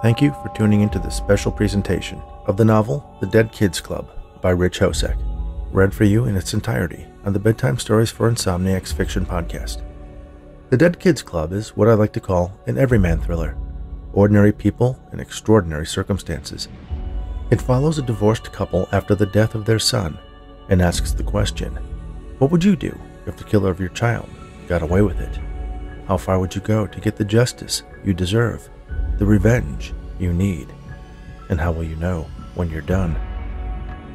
Thank you for tuning into this special presentation of the novel The Dead Kids Club by Hosek, read for you in its entirety on the Bedtime Stories for Insomniacs fiction podcast. The Dead Kids Club is what I like to call an everyman thriller, ordinary people in extraordinary circumstances. It follows a divorced couple after the death of their son and asks the question, what would you do if the killer of your child got away with it? How far would you go to get the justice you deserve, the revenge you need? And how will you know when you're done?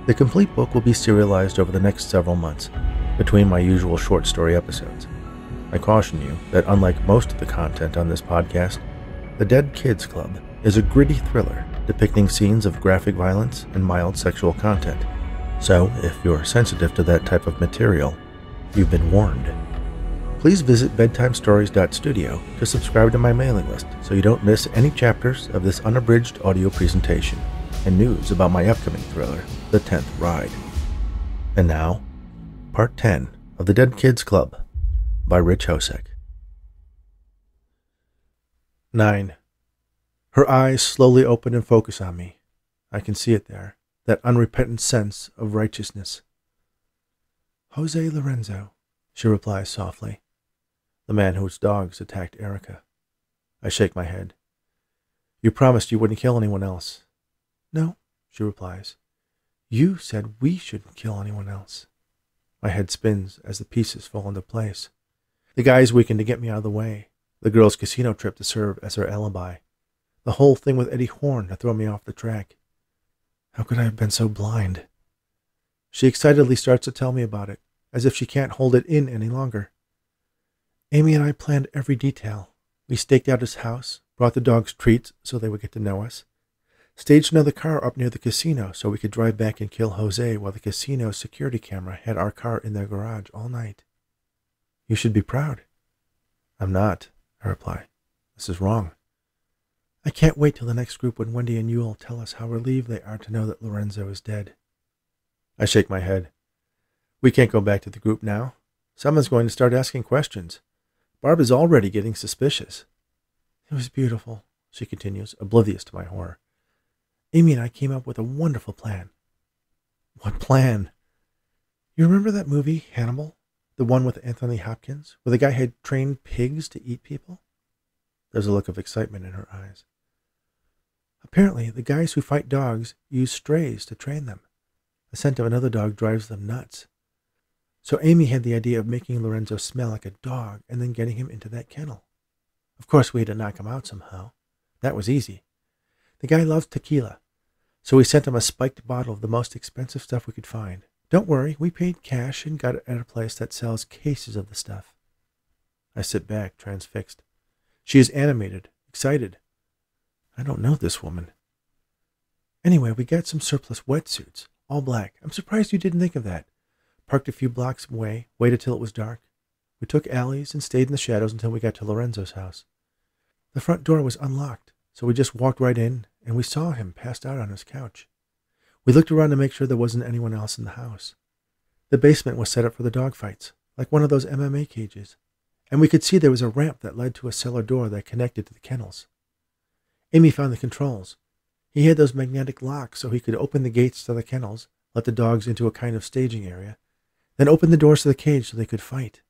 The complete book will be serialized over the next several months between my usual short story episodes. I caution you that unlike most of the content on this podcast, The Dead Kids Club is a gritty thriller depicting scenes of graphic violence and mild sexual content. So, if you're sensitive to that type of material, you've been warned. Please visit bedtimestories.studio to subscribe to my mailing list so you don't miss any chapters of this unabridged audio presentation and news about my upcoming thriller, The 10th Ride. And now, Part 10 of The Dead Kids Club by Hosek. 9. Her eyes slowly open and focus on me. I can see it there, that unrepentant sense of righteousness. Jose Lorenzo, she replies softly. The man whose dogs attacked Erica. I shake my head. You promised you wouldn't kill anyone else. No, she replies. You said we shouldn't kill anyone else. My head spins as the pieces fall into place. The guy's weakened to get me out of the way. The girl's casino trip to serve as her alibi. The whole thing with Eddie Horn to throw me off the track. How could I have been so blind? She excitedly starts to tell me about it, as if she can't hold it in any longer. Amy and I planned every detail. We staked out his house, brought the dogs treats so they would get to know us, staged another car up near the casino so we could drive back and kill Jose while the casino's security camera had our car in their garage all night. You should be proud. I'm not, I reply. This is wrong. I can't wait till the next group when Wendy and Yule tell us how relieved they are to know that Lorenzo is dead. I shake my head. We can't go back to the group now. Someone's going to start asking questions. Barb is already getting suspicious. It was beautiful, she continues, oblivious to my horror. Amy and I came up with a wonderful plan. What plan? You remember that movie, Hannibal? The one with Anthony Hopkins, where the guy had trained pigs to eat people? There's a look of excitement in her eyes. Apparently, the guys who fight dogs use strays to train them. The scent of another dog drives them nuts. So Amy had the idea of making Lorenzo smell like a dog and then getting him into that kennel. Of course, we had to knock him out somehow. That was easy. The guy loves tequila, so we sent him a spiked bottle of the most expensive stuff we could find. Don't worry, we paid cash and got it at a place that sells cases of the stuff. I sit back, transfixed. She is animated, excited. I don't know this woman. Anyway, we got some surplus wetsuits, all black. I'm surprised you didn't think of that. Parked a few blocks away, waited till it was dark. We took alleys and stayed in the shadows until we got to Lorenzo's house. The front door was unlocked, so we just walked right in, and we saw him passed out on his couch. We looked around to make sure there wasn't anyone else in the house. The basement was set up for the dogfights, like one of those MMA cages, and we could see there was a ramp that led to a cellar door that connected to the kennels. Amy found the controls. He had those magnetic locks so he could open the gates to the kennels, let the dogs into a kind of staging area, then open the doors to the cage so they could fight.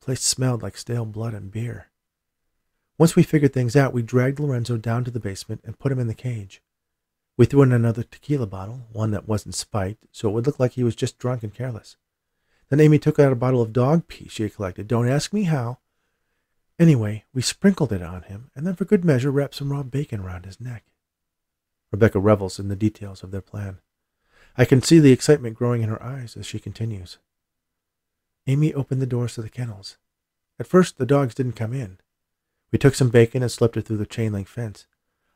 The place smelled like stale blood and beer. Once we figured things out, we dragged Lorenzo down to the basement and put him in the cage. We threw in another tequila bottle, one that wasn't spiked, so it would look like he was just drunk and careless. Then Amy took out a bottle of dog pee she had collected. Don't ask me how. Anyway, we sprinkled it on him, and then for good measure wrapped some raw bacon around his neck. Rebecca revels in the details of their plan. I can see the excitement growing in her eyes as she continues. Amy opened the doors to the kennels. At first, the dogs didn't come in. We took some bacon and slipped it through the chain-link fence.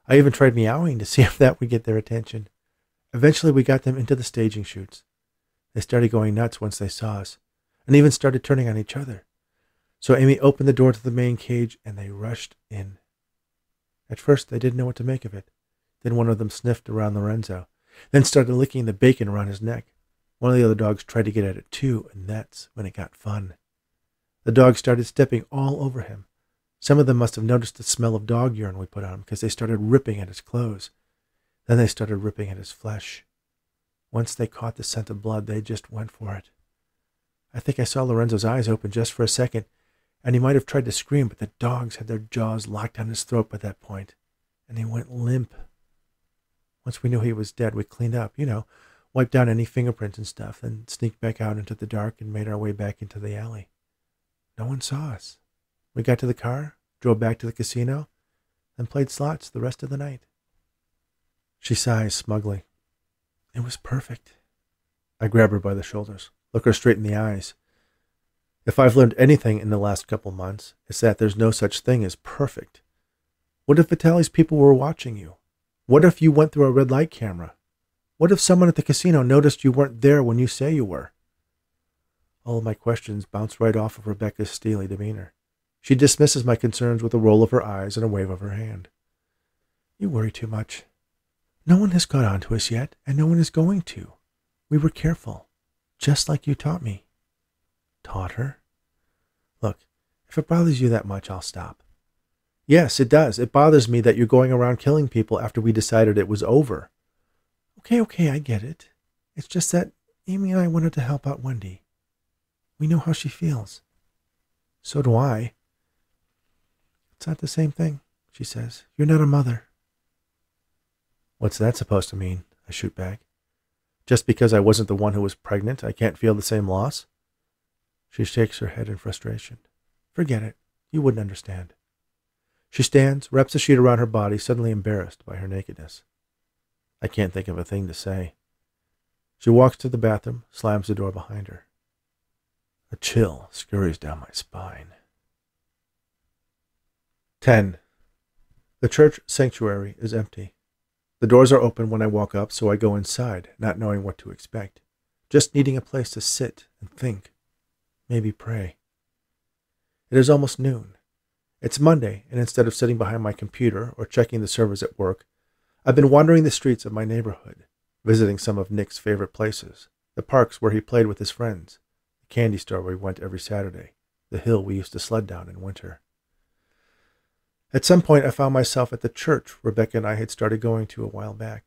I even tried meowing to see if that would get their attention. Eventually, we got them into the staging chutes. They started going nuts once they saw us, and even started turning on each other. So Amy opened the door to the main cage, and they rushed in. At first, they didn't know what to make of it. Then one of them sniffed around Lorenzo, then started licking the bacon around his neck. One of the other dogs tried to get at it too, and that's when it got fun. The dog started stepping all over him. Some of them must have noticed the smell of dog urine we put on him because they started ripping at his clothes. Then they started ripping at his flesh. Once they caught the scent of blood, they just went for it. I think I saw Lorenzo's eyes open just for a second, and he might have tried to scream, but the dogs had their jaws locked on his throat by that point, and he went limp. Once we knew he was dead, we cleaned up, wiped down any fingerprints and stuff, then sneaked back out into the dark and made our way back into the alley. No one saw us. We got to the car, drove back to the casino, and played slots the rest of the night. She sighs smugly. It was perfect. I grab her by the shoulders, look her straight in the eyes. If I've learned anything in the last couple months, it's that there's no such thing as perfect. What if Vitali's people were watching you? What if you went through a red light camera? What if someone at the casino noticed you weren't there when you say you were? All of my questions bounce right off of Rebecca's steely demeanor. She dismisses my concerns with a roll of her eyes and a wave of her hand. You worry too much. No one has caught on to us yet, and no one is going to. We were careful, just like you taught me. Taught her? Look, if it bothers you that much, I'll stop. Yes, it does. It bothers me that you're going around killing people after we decided it was over. Okay, I get it. It's just that Amy and I wanted to help out Wendy. We know how she feels. So do I. It's not the same thing, she says. You're not a mother. What's that supposed to mean? I shoot back. Just because I wasn't the one who was pregnant, I can't feel the same loss? She shakes her head in frustration. Forget it. You wouldn't understand. She stands, wraps a sheet around her body, suddenly embarrassed by her nakedness. I can't think of a thing to say. She walks to the bathroom, slams the door behind her. A chill scurries down my spine. 10. The church sanctuary is empty. The doors are open when I walk up, so I go inside, not knowing what to expect, just needing a place to sit and think, maybe pray. It is almost noon. It's Monday, and instead of sitting behind my computer or checking the servers at work, I've been wandering the streets of my neighborhood, visiting some of Nick's favorite places, the parks where he played with his friends, the candy store where we went every Saturday, the hill we used to sled down in winter. At some point, I found myself at the church Rebecca and I had started going to a while back.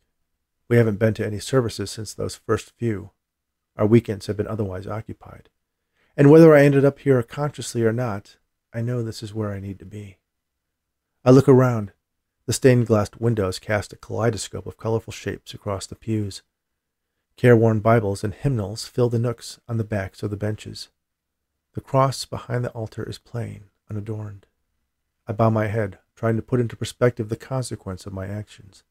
We haven't been to any services since those first few. Our weekends have been otherwise occupied. And whether I ended up here consciously or not, I know this is where I need to be. I look around. The stained-glass windows cast a kaleidoscope of colorful shapes across the pews. Careworn Bibles and hymnals fill the nooks on the backs of the benches. The cross behind the altar is plain, unadorned. I bow my head, trying to put into perspective the consequence of my actions.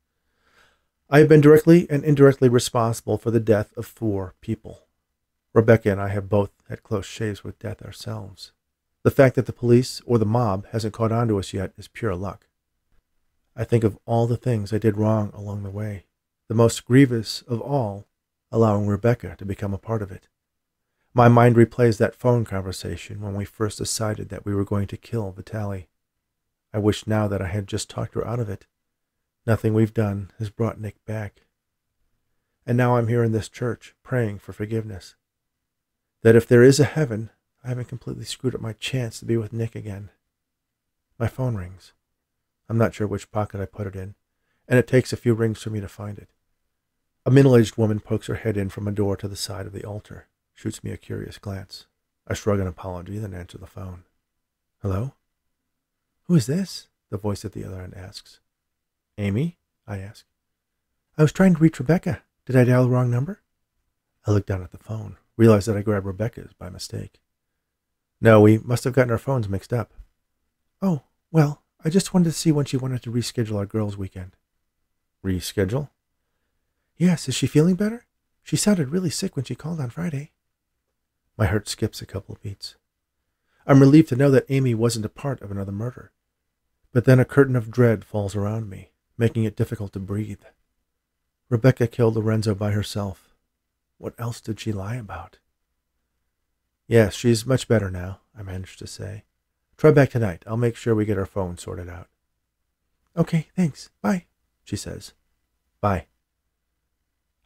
I have been directly and indirectly responsible for the death of 4 people. Rebecca and I have both had close shaves with death ourselves. The fact that the police or the mob hasn't caught on to us yet is pure luck. I think of all the things I did wrong along the way, the most grievous of all, allowing Rebecca to become a part of it. My mind replays that phone conversation when we first decided that we were going to kill Vitali. I wish now that I had just talked her out of it. Nothing we've done has brought Nick back. And now I'm here in this church, praying for forgiveness. That if there is a heaven, I haven't completely screwed up my chance to be with Nick again. My phone rings. I'm not sure which pocket I put it in, and it takes a few rings for me to find it. A middle-aged woman pokes her head in from a door to the side of the altar, shoots me a curious glance. I shrug an apology, then answer the phone. Hello? Who is this? The voice at the other end asks. Amy? I ask. I was trying to reach Rebecca. Did I dial the wrong number? I look down at the phone, realize that I grabbed Rebecca's by mistake. No, we must have gotten our phones mixed up. Oh, well, I just wanted to see when she wanted to reschedule our girls' weekend. Reschedule? Yes, is she feeling better? She sounded really sick when she called on Friday. My heart skips a couple of beats. I'm relieved to know that Amy wasn't a part of another murder. But then a curtain of dread falls around me, making it difficult to breathe. Rebecca killed Lorenzo by herself. What else did she lie about? Yes, she's much better now, I managed to say. Try back tonight. I'll make sure we get our phone sorted out. Okay, thanks. Bye, she says. Bye.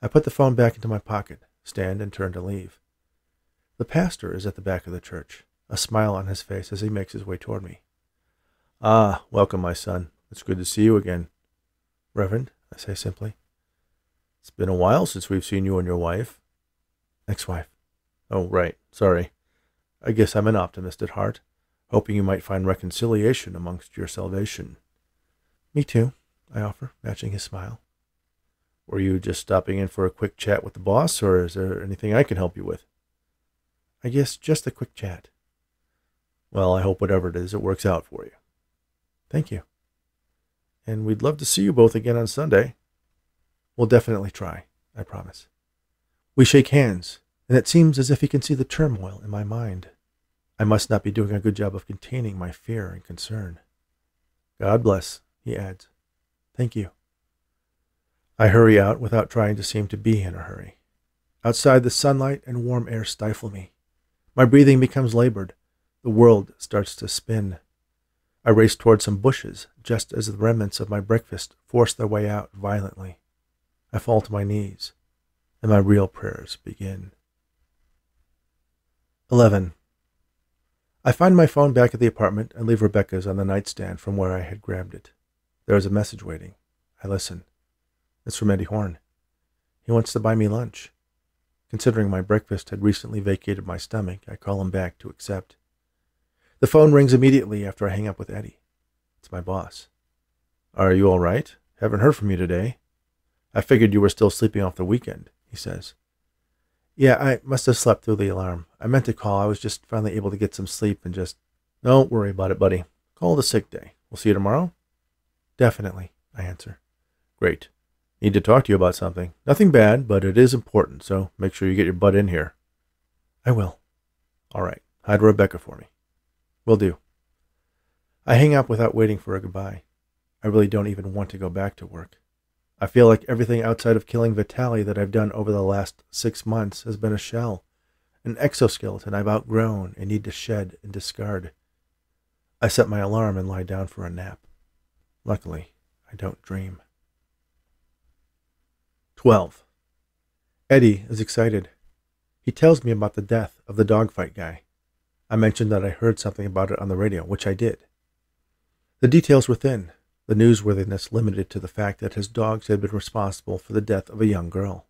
I put the phone back into my pocket, stand and turn to leave. The pastor is at the back of the church, a smile on his face as he makes his way toward me. Ah, welcome, my son. It's good to see you again. Reverend, I say simply. It's been a while since we've seen you and your wife. Ex-wife. Oh, right. Sorry. I guess I'm an optimist at heart, hoping you might find reconciliation amongst your salvation. Me too, I offer, matching his smile. Were you just stopping in for a quick chat with the boss, or is there anything I can help you with? I guess just a quick chat. Well, I hope whatever it is, it works out for you. Thank you. And we'd love to see you both again on Sunday. We'll definitely try, I promise. We shake hands, and it seems as if he can see the turmoil in my mind. I must not be doing a good job of containing my fear and concern. God bless, he adds. Thank you. I hurry out without trying to seem to be in a hurry. Outside, the sunlight and warm air stifle me. My breathing becomes labored. The world starts to spin. I race toward some bushes, just as the remnants of my breakfast force their way out violently. I fall to my knees, and my real prayers begin. 11. I find my phone back at the apartment and leave Rebecca's on the nightstand from where I had grabbed it. There is a message waiting. I listen. It's from Eddie Horn. He wants to buy me lunch. Considering my breakfast had recently vacated my stomach, I call him back to accept. The phone rings immediately after I hang up with Eddie. It's my boss. Are you all right? Haven't heard from you today. I figured you were still sleeping off the weekend, he says. Yeah, I must have slept through the alarm. I meant to call. I was just finally able to get some sleep and just... Don't worry about it, buddy. Call it a sick day. We'll see you tomorrow? Definitely, I answer. Great. Need to talk to you about something. Nothing bad, but it is important, so make sure you get your butt in here. I will. All right. Hide Rebecca for me. Will do. I hang up without waiting for a goodbye. I really don't even want to go back to work. I feel like everything outside of killing Vitaly that I've done over the last 6 months has been a shell, an exoskeleton I've outgrown and need to shed and discard. I set my alarm and lie down for a nap. Luckily, I don't dream. 12. Eddie is excited. He tells me about the death of the dogfight guy. I mentioned that I heard something about it on the radio, which I did. The details were thin, the newsworthiness limited to the fact that his dogs had been responsible for the death of a young girl.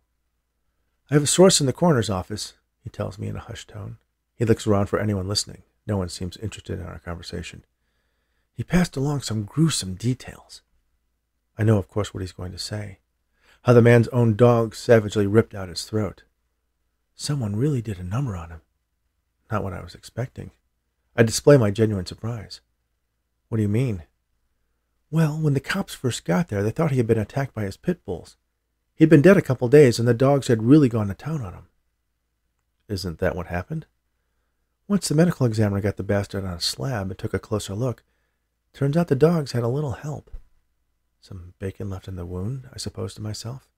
I have a source in the coroner's office, he tells me in a hushed tone. He looks around for anyone listening. No one seems interested in our conversation. He passed along some gruesome details. I know, of course, what he's going to say. How the man's own dog savagely ripped out his throat. Someone really did a number on him. Not what I was expecting. I display my genuine surprise. What do you mean? Well, when the cops first got there, they thought he had been attacked by his pit bulls. He'd been dead a couple days, and the dogs had really gone to town on him. Isn't that what happened? Once the medical examiner got the bastard on a slab and took a closer look, turns out the dogs had a little help. Some bacon left in the wound, I suppose to myself.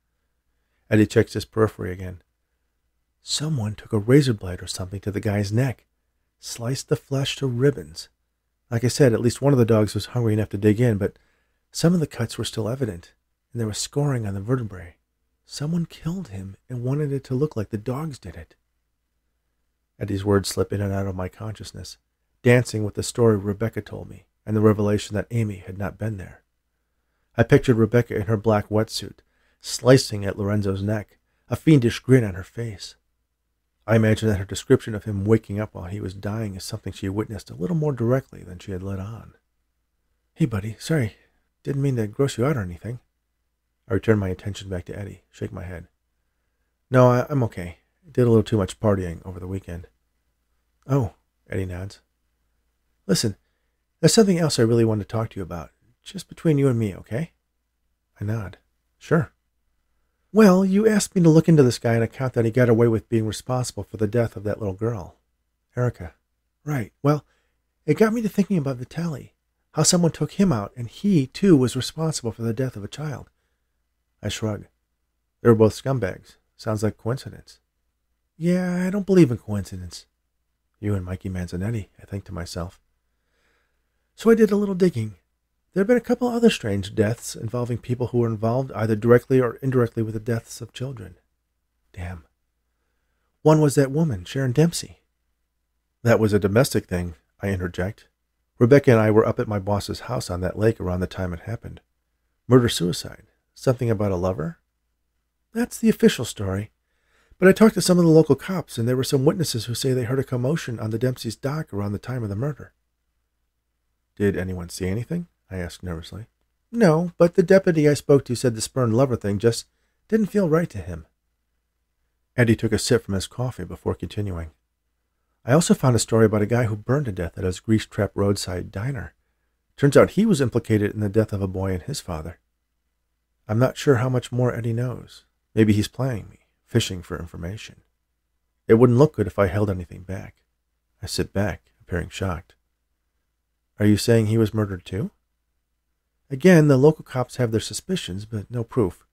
Eddie checks his periphery again. Someone took a razor blade or something to the guy's neck, sliced the flesh to ribbons. Like I said, at least one of the dogs was hungry enough to dig in, but some of the cuts were still evident, and there was scoring on the vertebrae. Someone killed him and wanted it to look like the dogs did it. Eddie's words slip in and out of my consciousness, dancing with the story Rebecca told me and the revelation that Amy had not been there. I pictured Rebecca in her black wetsuit, slicing at Lorenzo's neck, a fiendish grin on her face. I imagine that her description of him waking up while he was dying is something she witnessed a little more directly than she had let on. Hey, buddy, sorry, didn't mean to gross you out or anything. I return my attention back to Eddie, shake my head. No, I'm okay. Did a little too much partying over the weekend. Oh, Eddie nods. Listen, there's something else I really want to talk to you about. Just between you and me, okay? I nod. Sure. Well, you asked me to look into this guy on account that he got away with being responsible for the death of that little girl. Erica. Right. Well, it got me to thinking about Vitaly. How someone took him out, and he, too, was responsible for the death of a child. I shrug. They were both scumbags. Sounds like coincidence. Yeah, I don't believe in coincidence. You and Mikey Manzanetti, I think to myself. So I did a little digging. There have been a couple other strange deaths involving people who were involved either directly or indirectly with the deaths of children. Damn. One was that woman, Sharon Dempsey. That was a domestic thing, I interject. Rebecca and I were up at my boss's house on that lake around the time it happened. Murder-suicide. Something about a lover? That's the official story. But I talked to some of the local cops, and there were some witnesses who say they heard a commotion on the Dempsey's dock around the time of the murder. Did anyone see anything? I asked nervously. No, but the deputy I spoke to said the spurned lover thing just didn't feel right to him. Eddie took a sip from his coffee before continuing. I also found a story about a guy who burned to death at his grease-trap roadside diner. Turns out he was implicated in the death of a boy and his father. I'm not sure how much more Eddie knows. Maybe he's playing me, fishing for information. It wouldn't look good if I held anything back. I sit back, appearing shocked. Are you saying he was murdered too? Again, the local cops have their suspicions, but no proof.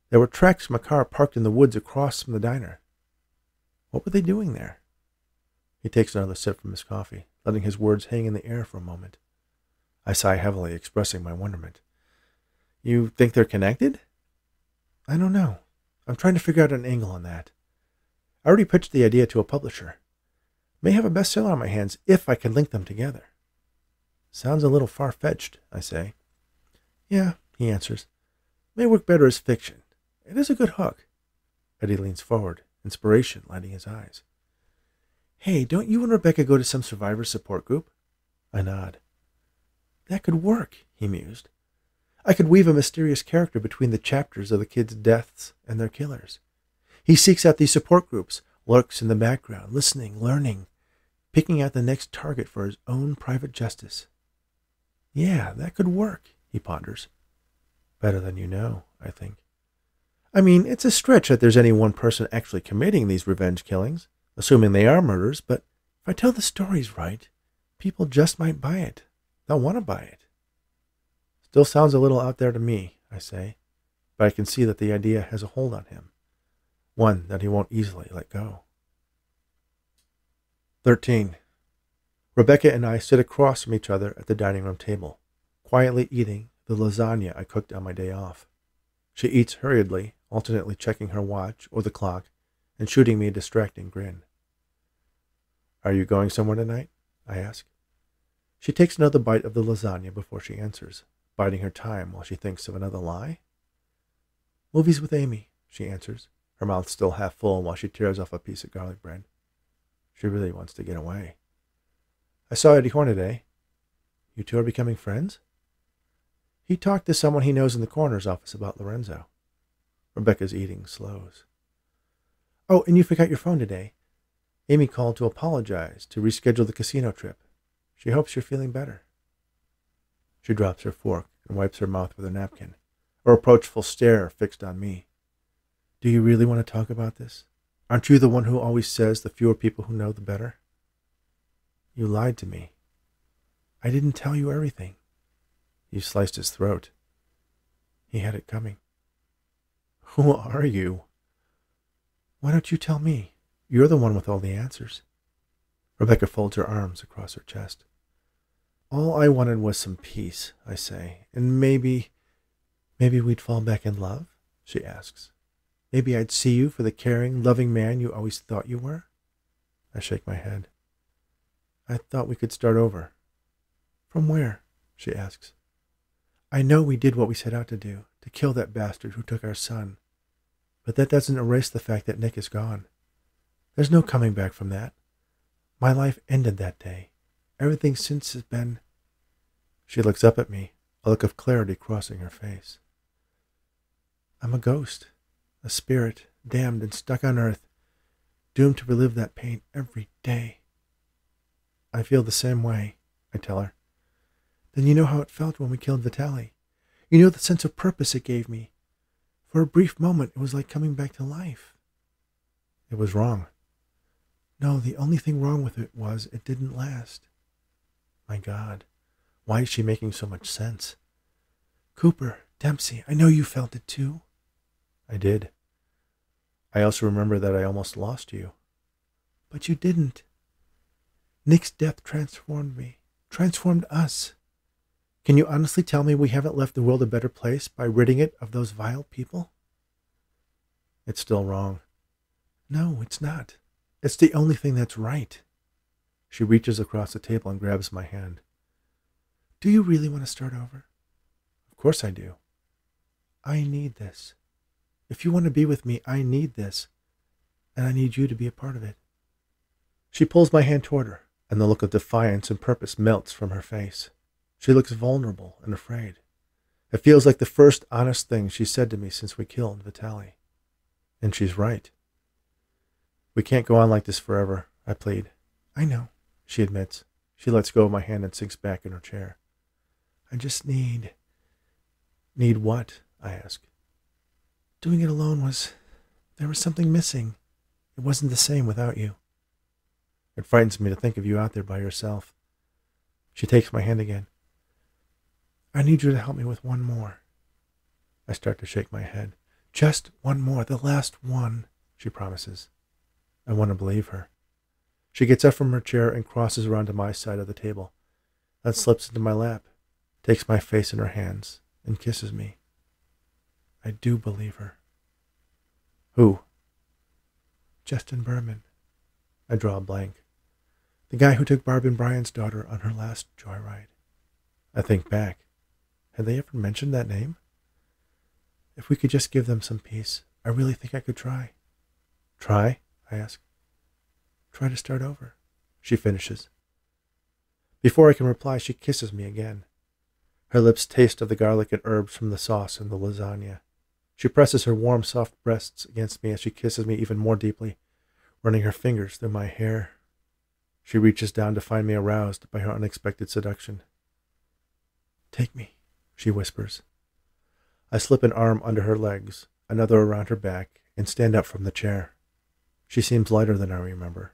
There were tracks from a car parked in the woods across from the diner. What were they doing there? He takes another sip from his coffee, letting his words hang in the air for a moment. I sigh heavily, expressing my wonderment. You think they're connected? I don't know. I'm trying to figure out an angle on that. I already pitched the idea to a publisher. May have a bestseller on my hands if I can link them together. Sounds a little far-fetched, I say. Yeah, he answers. May work better as fiction. It is a good hook. Eddie leans forward, inspiration lighting his eyes. Hey, don't you and Rebecca go to some survivor support group? I nod. That could work, he mused. I could weave a mysterious character between the chapters of the kids' deaths and their killers. He seeks out these support groups, lurks in the background, listening, learning, picking out the next target for his own private justice. Yeah, that could work, he ponders. Better than you know, I think. I mean, it's a stretch that there's any one person actually committing these revenge killings, assuming they are murders, but if I tell the stories right, people just might buy it. They'll want to buy it. Still sounds a little out there to me, I say, but I can see that the idea has a hold on him, one that he won't easily let go. 13. Rebecca and I sit across from each other at the dining room table, quietly eating the lasagna I cooked on my day off. She eats hurriedly, alternately checking her watch or the clock and shooting me a distracting grin. Are you going somewhere tonight? I ask. She takes another bite of the lasagna before she answers, biding her time while she thinks of another lie. Movies with Amy, she answers, her mouth still half full while she tears off a piece of garlic bread. She really wants to get away. I saw Eddie Horn today. You two are becoming friends? He talked to someone he knows in the coroner's office about Lorenzo. Rebecca's eating slows. Oh, and you forgot your phone today. Amy called to apologize, to reschedule the casino trip. She hopes you're feeling better. She drops her fork and wipes her mouth with a napkin, her reproachful stare fixed on me. Do you really want to talk about this? Aren't you the one who always says the fewer people who know, the better? You lied to me. I didn't tell you everything. You sliced his throat. He had it coming. Who are you? Why don't you tell me? You're the one with all the answers. Rebecca folds her arms across her chest. All I wanted was some peace, I say, and maybe we'd fall back in love, she asks. Maybe I'd see you for the caring, loving man you always thought you were? I shake my head. I thought we could start over. From where? She asks. I know we did what we set out to do, to kill that bastard who took our son. But that doesn't erase the fact that Nick is gone. There's no coming back from that. My life ended that day. Everything since has been... She looks up at me, a look of clarity crossing her face. I'm a ghost, a spirit, damned and stuck on earth, doomed to relive that pain every day. I feel the same way, I tell her. Then you know how it felt when we killed Vitaly. You know the sense of purpose it gave me. For a brief moment, it was like coming back to life. It was wrong. No, the only thing wrong with it was it didn't last. My God, why is she making so much sense? Cooper, Dempsey, I know you felt it too. I did. I also remember that I almost lost you. But you didn't. Nick's death transformed me, transformed us. Can you honestly tell me we haven't left the world a better place by ridding it of those vile people? It's still wrong. No, it's not. It's the only thing that's right. She reaches across the table and grabs my hand. Do you really want to start over? Of course I do. I need this. If you want to be with me, I need this. And I need you to be a part of it. She pulls my hand toward her, and the look of defiance and purpose melts from her face. She looks vulnerable and afraid. It feels like the first honest thing she said to me since we killed Vitaly. And she's right. We can't go on like this forever, I plead. I know, she admits. She lets go of my hand and sinks back in her chair. I just need... Need what? I ask. Doing it alone was... There was something missing. It wasn't the same without you. It frightens me to think of you out there by yourself. She takes my hand again. I need you to help me with one more. I start to shake my head. Just one more, the last one, she promises. I want to believe her. She gets up from her chair and crosses around to my side of the table, then slips into my lap, takes my face in her hands, and kisses me. I do believe her. Who? Justin Berman. I draw a blank. The guy who took Barb and Brian's daughter on her last joyride. I think back. Had they ever mentioned that name? If we could just give them some peace, I really think I could try. Try? I ask. Try to start over, she finishes. Before I can reply, she kisses me again. Her lips taste of the garlic and herbs from the sauce and the lasagna. She presses her warm, soft breasts against me as she kisses me even more deeply, running her fingers through my hair. She reaches down to find me aroused by her unexpected seduction. Take me, she whispers. I slip an arm under her legs, another around her back, and stand up from the chair. She seems lighter than I remember.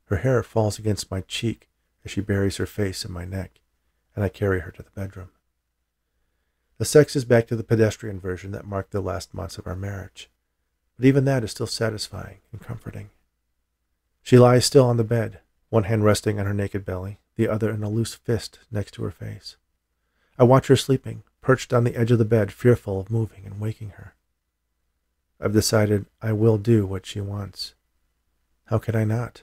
Her hair falls against my cheek as she buries her face in my neck, and I carry her to the bedroom. The sex is back to the pedestrian version that marked the last months of our marriage, but even that is still satisfying and comforting. She lies still on the bed, one hand resting on her naked belly, the other in a loose fist next to her face. I watch her sleeping, perched on the edge of the bed, fearful of moving and waking her. I've decided I will do what she wants. How could I not?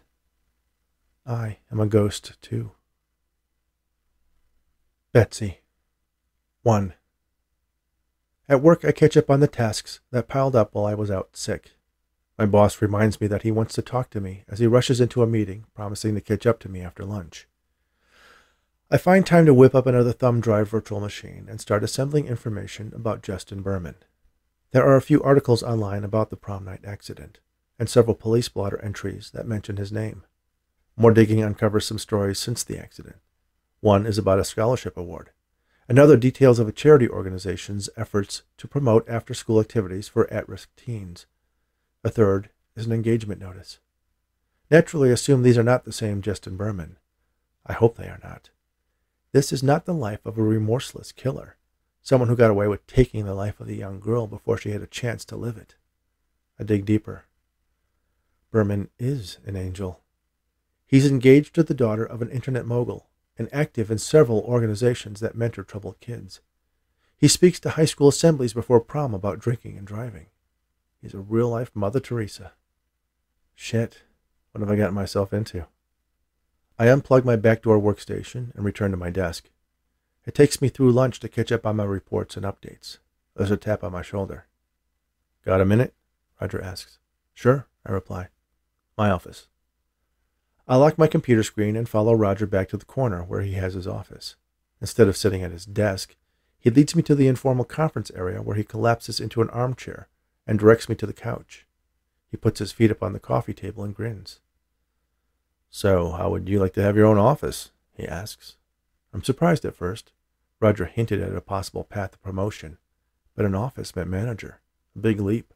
I am a ghost, too. Betsy. 1. At work, I catch up on the tasks that piled up while I was out sick. My boss reminds me that he wants to talk to me as he rushes into a meeting, promising to catch up to me after lunch. I find time to whip up another thumb drive virtual machine and start assembling information about Justin Berman. There are a few articles online about the prom night accident, and several police blotter entries that mention his name. More digging uncovers some stories since the accident. One is about a scholarship award. Another details of a charity organization's efforts to promote after-school activities for at-risk teens. A third is an engagement notice. Naturally, I assume these are not the same Justin Berman. I hope they are not. This is not the life of a remorseless killer, someone who got away with taking the life of the young girl before she had a chance to live it. I dig deeper. Berman is an angel. He's engaged to the daughter of an internet mogul and active in several organizations that mentor troubled kids. He speaks to high school assemblies before prom about drinking and driving. He's a real-life Mother Teresa. Shit, what have I gotten myself into? I unplug my backdoor workstation and return to my desk. It takes me through lunch to catch up on my reports and updates. There's a tap on my shoulder. Got a minute? Roger asks. Sure, I reply. My office. I lock my computer screen and follow Roger back to the corner where he has his office. Instead of sitting at his desk, he leads me to the informal conference area where he collapses into an armchair and directs me to the couch. He puts his feet up on the coffee table and grins. So, how would you like to have your own office? He asks. I'm surprised at first. Roger hinted at a possible path to promotion, but an office meant manager. A big leap.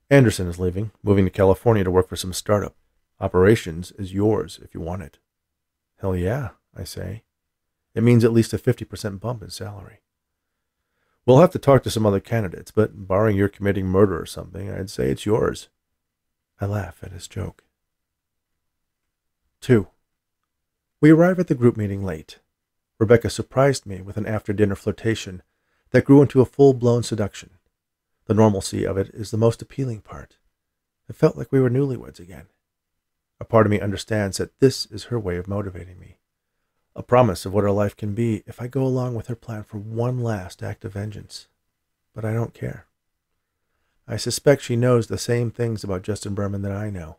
Anderson is leaving, moving to California to work for some startup. Operations is yours if you want it. Hell yeah, I say. It means at least a 50% bump in salary. We'll have to talk to some other candidates, but barring your committing murder or something, I'd say it's yours. I laugh at his joke. 2. We arrive at the group meeting late. Rebecca surprised me with an after-dinner flirtation that grew into a full-blown seduction. The normalcy of it is the most appealing part. It felt like we were newlyweds again. A part of me understands that this is her way of motivating me. a promise of what her life can be if I go along with her plan for one last act of vengeance. But I don't care. I suspect she knows the same things about Justin Berman that I know.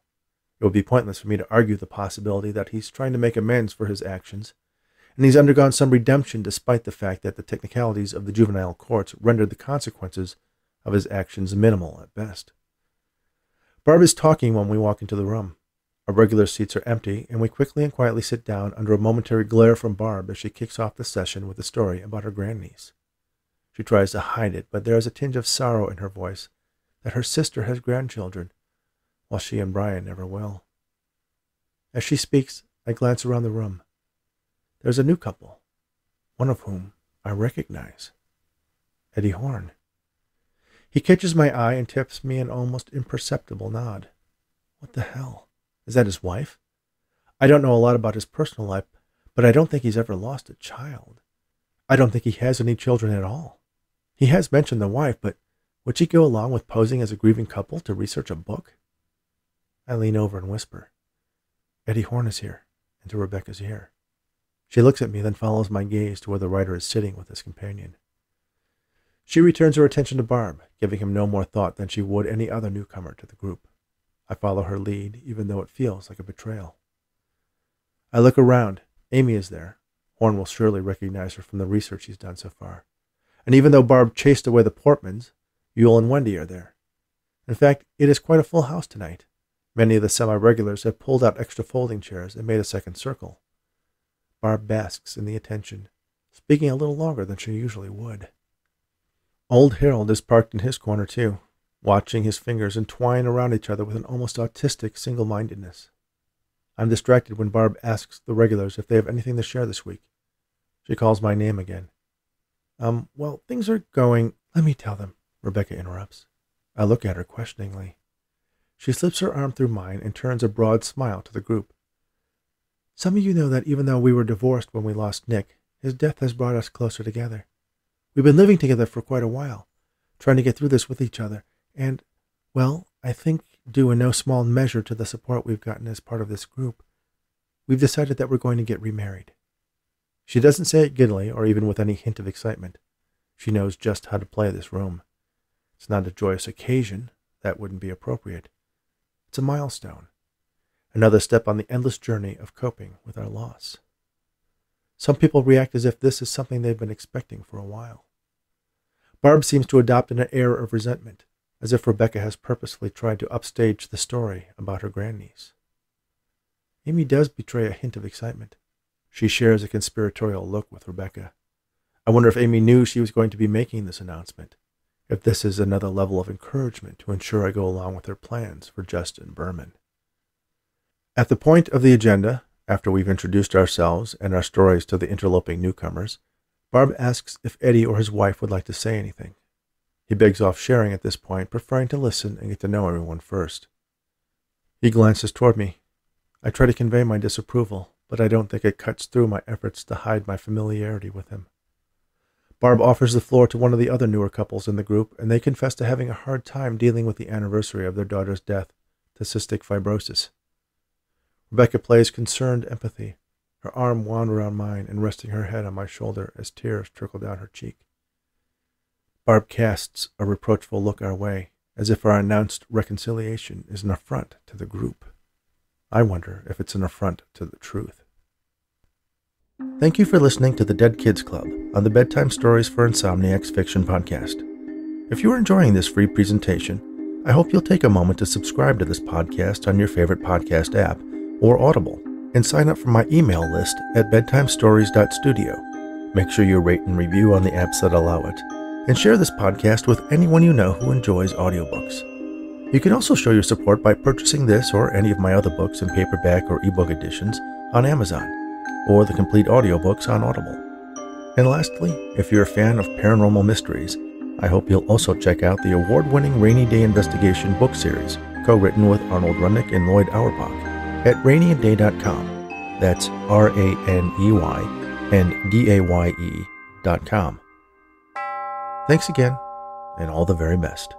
It would be pointless for me to argue the possibility that he's trying to make amends for his actions, and he's undergone some redemption despite the fact that the technicalities of the juvenile courts rendered the consequences of his actions minimal at best. Barb is talking when we walk into the room. Our regular seats are empty, and we quickly and quietly sit down under a momentary glare from Barb as she kicks off the session with a story about her grandniece. She tries to hide it, but there is a tinge of sorrow in her voice that her sister has grandchildren, while she and Brian never will. As she speaks, I glance around the room. There's a new couple, one of whom I recognize. Eddie Horn. He catches my eye and tips me an almost imperceptible nod. What the hell? Is that his wife? I don't know a lot about his personal life, but I don't think he's ever lost a child. I don't think he has any children at all. He has mentioned the wife, but would she go along with posing as a grieving couple to research a book? I lean over and whisper, Eddie Horn is here, into Rebecca's ear. She looks at me, then follows my gaze to where the writer is sitting with his companion. She returns her attention to Barb, giving him no more thought than she would any other newcomer to the group. I follow her lead, even though it feels like a betrayal. I look around. Amy is there. Horn will surely recognize her from the research he's done so far. And even though Barb chased away the Portmans, Yule and Wendy are there. In fact, it is quite a full house tonight. Many of the semi-regulars have pulled out extra folding chairs and made a second circle. Barb basks in the attention, speaking a little longer than she usually would. Old Harold is parked in his corner too, watching his fingers entwine around each other with an almost autistic single-mindedness. I'm distracted when Barb asks the regulars if they have anything to share this week. She calls my name again. Well, things are going... Let me tell them, Rebecca interrupts. I look at her questioningly. She slips her arm through mine and turns a broad smile to the group. Some of you know that even though we were divorced when we lost Nick, his death has brought us closer together. We've been living together for quite a while, trying to get through this with each other, and, well, I think due in no small measure to the support we've gotten as part of this group, we've decided that we're going to get remarried. She doesn't say it giddily or even with any hint of excitement. She knows just how to play this room. It's not a joyous occasion. That wouldn't be appropriate. It's a milestone. Another step on the endless journey of coping with our loss. Some people react as if this is something they've been expecting for a while. Barb seems to adopt an air of resentment, as if Rebecca has purposefully tried to upstage the story about her grandniece. Amy does betray a hint of excitement. She shares a conspiratorial look with Rebecca. I wonder if Amy knew she was going to be making this announcement, if this is another level of encouragement to ensure I go along with her plans for Justin Berman. At the point of the agenda, after we've introduced ourselves and our stories to the interloping newcomers, Barb asks if Eddie or his wife would like to say anything. He begs off sharing at this point, preferring to listen and get to know everyone first. He glances toward me. I try to convey my disapproval, but I don't think it cuts through my efforts to hide my familiarity with him. Barb offers the floor to one of the other newer couples in the group, and they confess to having a hard time dealing with the anniversary of their daughter's death to cystic fibrosis. Rebecca plays concerned empathy, her arm wound around mine and resting her head on my shoulder as tears trickle down her cheek. Barb casts a reproachful look our way, as if our announced reconciliation is an affront to the group. I wonder if it's an affront to the truth. Thank you for listening to the Dead Kids Club on the Bedtime Stories for Insomniacs Fiction podcast. If you are enjoying this free presentation, I hope you'll take a moment to subscribe to this podcast on your favorite podcast app or Audible and sign up for my email list at bedtimestories.studio. Make sure you rate and review on the apps that allow it, and share this podcast with anyone you know who enjoys audiobooks. You can also show your support by purchasing this or any of my other books in paperback or ebook editions on Amazon, or the complete audiobooks on Audible. And lastly, if you're a fan of paranormal mysteries, I hope you'll also check out the award-winning Rainy Day Investigation book series, co-written with Arnold Runnick and Lloyd Auerbach, at raineyandday.com. That's RANEYANDAYE.com. Thanks again, and all the very best.